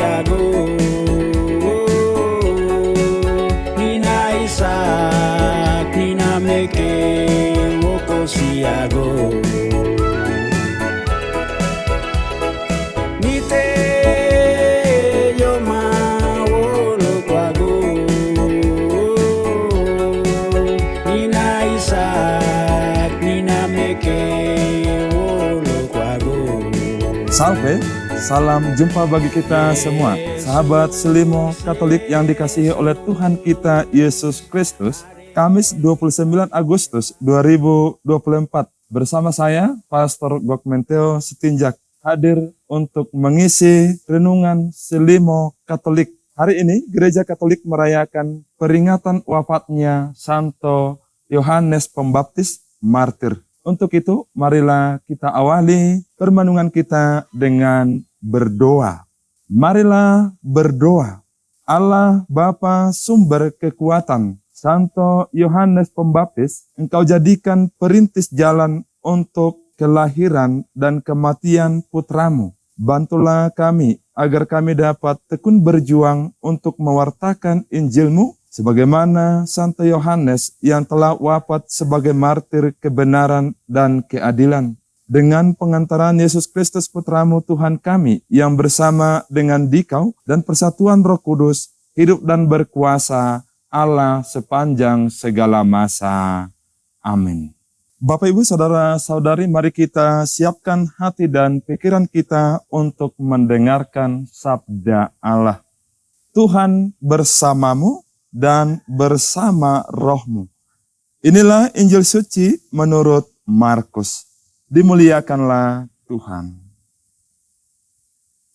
siago. Nina Isak, Nina Meke, Woko siago. Nite Yoma Wolo Kwago. Nina Isak, Nina Meke, Wolo Kwago. Salve, salam jumpa bagi kita semua, sahabat Selimo Katolik yang dikasihi oleh Tuhan kita Yesus Kristus. Kamis 29 Agustus 2024, bersama saya, Pastor Gokmenteo Setinjak, hadir untuk mengisi renungan Selimo Katolik. Hari ini, Gereja Katolik merayakan peringatan wafatnya Santo Yohanes Pembaptis Martir. Untuk itu, marilah kita awali permenungan kita dengan berdoa. Marilah berdoa. Allah Bapa sumber kekuatan, Santo Yohanes Pembaptis, Engkau jadikan perintis jalan untuk kelahiran dan kematian putramu. Bantulah kami agar kami dapat tekun berjuang untuk mewartakan Injilmu, sebagaimana Santo Yohanes yang telah wafat sebagai martir kebenaran dan keadilan. Dengan pengantaran Yesus Kristus Putramu Tuhan kami, yang bersama dengan Dikau dan persatuan Roh Kudus, hidup dan berkuasa Allah sepanjang segala masa. Amin. Bapak, Ibu, Saudara-saudari, mari kita siapkan hati dan pikiran kita untuk mendengarkan sabda Allah. Tuhan bersamamu dan bersama rohmu. Inilah Injil suci menurut Markus. Dimuliakanlah Tuhan.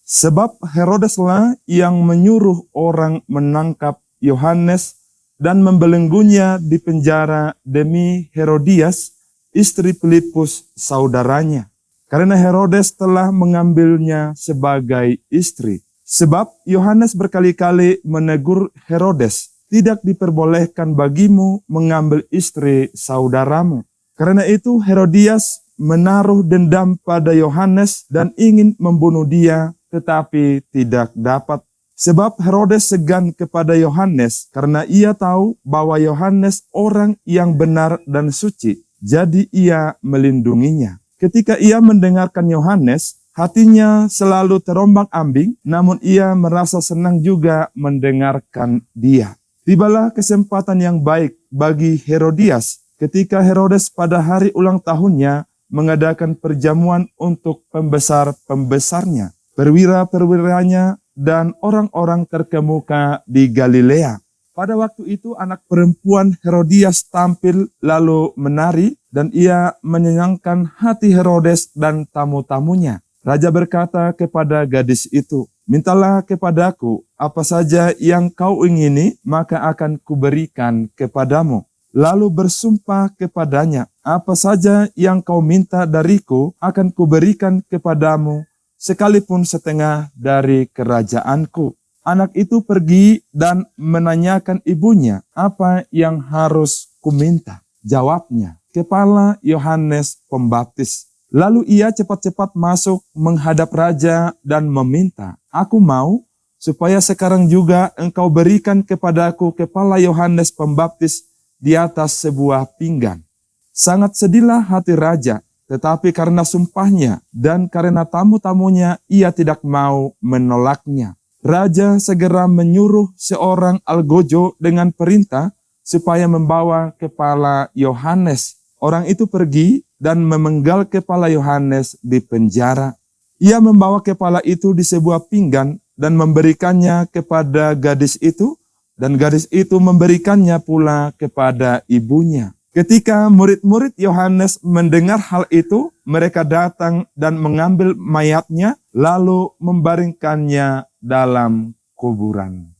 Sebab Herodeslah yang menyuruh orang menangkap Yohanes dan membelenggunya di penjara demi Herodias, istri Filipus saudaranya. Karena Herodes telah mengambilnya sebagai istri. Sebab Yohanes berkali-kali menegur Herodes, tidak diperbolehkan bagimu mengambil istri saudaramu. Karena itu Herodias menaruh dendam pada Yohanes dan ingin membunuh dia, tetapi tidak dapat. Sebab Herodes segan kepada Yohanes karena ia tahu bahwa Yohanes orang yang benar dan suci, jadi ia melindunginya. Ketika ia mendengarkan Yohanes, hatinya selalu terombang-ambing, namun ia merasa senang juga mendengarkan dia. Tibalah kesempatan yang baik bagi Herodias ketika Herodes pada hari ulang tahunnya mengadakan perjamuan untuk pembesar-pembesarnya, perwira-perwiranya, dan orang-orang terkemuka di Galilea. Pada waktu itu anak perempuan Herodias tampil lalu menari, dan ia menyenangkan hati Herodes dan tamu-tamunya. Raja berkata kepada gadis itu, "Mintalah kepadaku apa saja yang kau ingini, maka akan kuberikan kepadamu." Lalu bersumpah kepadanya, "Apa saja yang kau minta dariku akan kuberikan kepadamu, sekalipun setengah dari kerajaanku." Anak itu pergi dan menanyakan ibunya, "Apa yang harus kuminta?" Jawabnya, "Kepala Yohanes Pembaptis." Lalu ia cepat-cepat masuk menghadap raja dan meminta, "Aku mau supaya sekarang juga engkau berikan kepadaku kepala Yohanes Pembaptis di atas sebuah pinggan." Sangat sedihlah hati raja, tetapi karena sumpahnya dan karena tamu-tamunya ia tidak mau menolaknya. Raja segera menyuruh seorang algojo dengan perintah supaya membawa kepala Yohanes. Orang itu pergi dan memenggal kepala Yohanes di penjara. Ia membawa kepala itu di sebuah pinggan dan memberikannya kepada gadis itu, dan gadis itu memberikannya pula kepada ibunya. Ketika murid-murid Yohanes mendengar hal itu, mereka datang dan mengambil mayatnya, lalu membaringkannya dalam kuburan.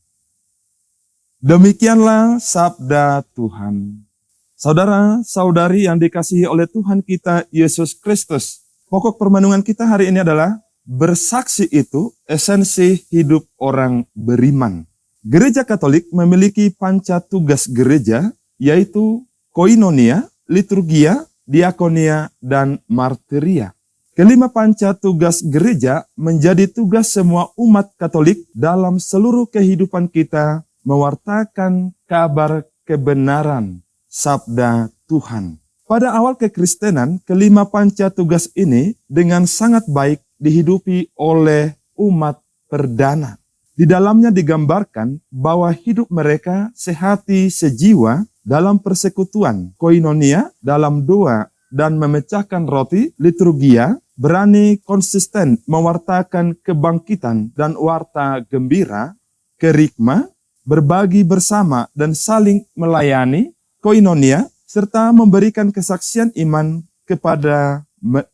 Demikianlah sabda Tuhan. Saudara-saudari yang dikasihi oleh Tuhan kita Yesus Kristus, pokok permenungan kita hari ini adalah bersaksi itu esensi hidup orang beriman. Gereja Katolik memiliki panca tugas gereja, yaitu koinonia, liturgia, diakonia, dan martiria. Kelima panca tugas gereja menjadi tugas semua umat Katolik dalam seluruh kehidupan kita mewartakan kabar kebenaran sabda Tuhan. Pada awal kekristenan, kelima panca tugas ini dengan sangat baik dihidupi oleh umat perdana. Di dalamnya digambarkan bahwa hidup mereka sehati sejiwa dalam persekutuan, koinonia, dalam doa dan memecahkan roti, liturgia, berani konsisten mewartakan kebangkitan dan warta gembira, kerikma, berbagi bersama dan saling melayani, koinonia, serta memberikan kesaksian iman kepada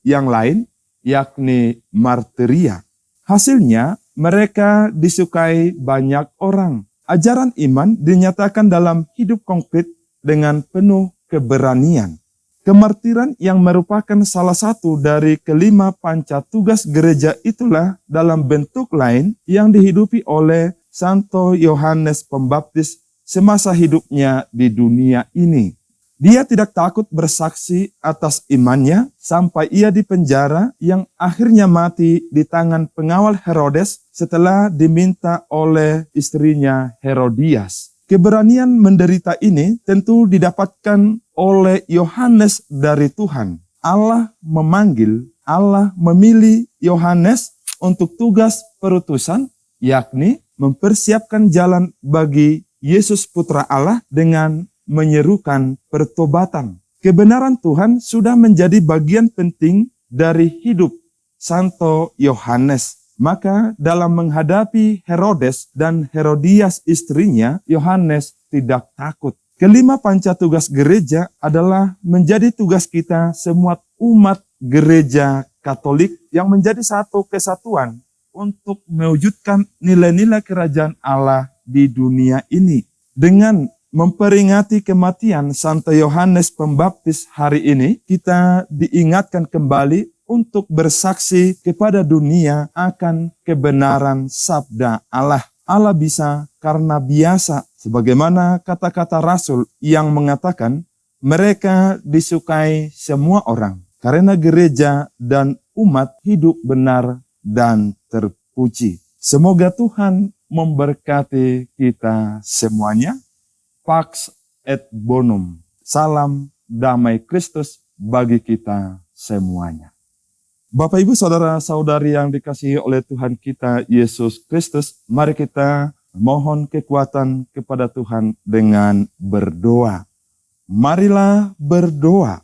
yang lain, yakni martiria. Hasilnya, mereka disukai banyak orang. Ajaran iman dinyatakan dalam hidup konkret dengan penuh keberanian. Kemartiran yang merupakan salah satu dari kelima panca tugas gereja itulah dalam bentuk lain yang dihidupi oleh Santo Yohanes Pembaptis semasa hidupnya di dunia ini. Dia tidak takut bersaksi atas imannya sampai ia dipenjara yang akhirnya mati di tangan pengawal Herodes setelah diminta oleh istrinya Herodias. Keberanian menderita ini tentu didapatkan oleh Yohanes dari Tuhan. Allah memanggil, Allah memilih Yohanes untuk tugas perutusan, yakni mempersiapkan jalan bagi Yesus Putra Allah dengan menyerukan pertobatan. Kebenaran Tuhan sudah menjadi bagian penting dari hidup Santo Yohanes. Maka dalam menghadapi Herodes dan Herodias istrinya, Yohanes tidak takut. Kelima panca tugas gereja adalah menjadi tugas kita semua umat gereja Katolik yang menjadi satu kesatuan untuk mewujudkan nilai-nilai kerajaan Allah di dunia ini. Dengan memperingati kematian Santo Yohanes Pembaptis hari ini, kita diingatkan kembali untuk bersaksi kepada dunia akan kebenaran sabda Allah. Allah bisa karena biasa, sebagaimana kata-kata Rasul yang mengatakan, mereka disukai semua orang, karena gereja dan umat hidup benar dan terpuji. Semoga Tuhan memberkati kita semuanya. Pax et bonum. Salam damai Kristus bagi kita semuanya. Bapak, Ibu, Saudara-saudari yang dikasihi oleh Tuhan kita Yesus Kristus, mari kita mohon kekuatan kepada Tuhan dengan berdoa. Marilah berdoa.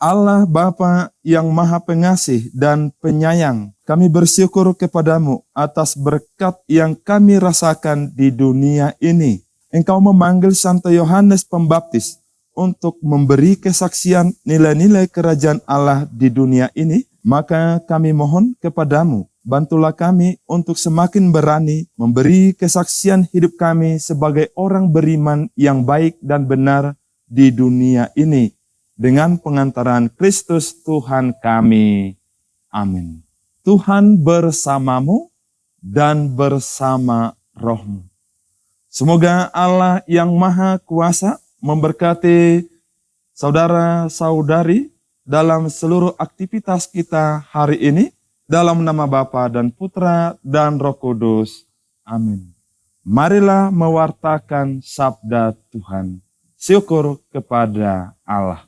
Allah Bapa yang Maha Pengasih dan Penyayang, kami bersyukur kepadamu atas berkat yang kami rasakan di dunia ini. Engkau memanggil Santo Yohanes Pembaptis untuk memberi kesaksian nilai-nilai kerajaan Allah di dunia ini. Maka kami mohon kepadamu, bantulah kami untuk semakin berani memberi kesaksian hidup kami sebagai orang beriman yang baik dan benar di dunia ini. Dengan pengantaran Kristus Tuhan kami. Amin. Tuhan bersamamu dan bersama rohmu. Semoga Allah yang Maha Kuasa memberkati saudara-saudari dalam seluruh aktivitas kita hari ini, dalam nama Bapa dan Putra dan Roh Kudus. Amin. Marilah mewartakan sabda Tuhan. Syukur kepada Allah.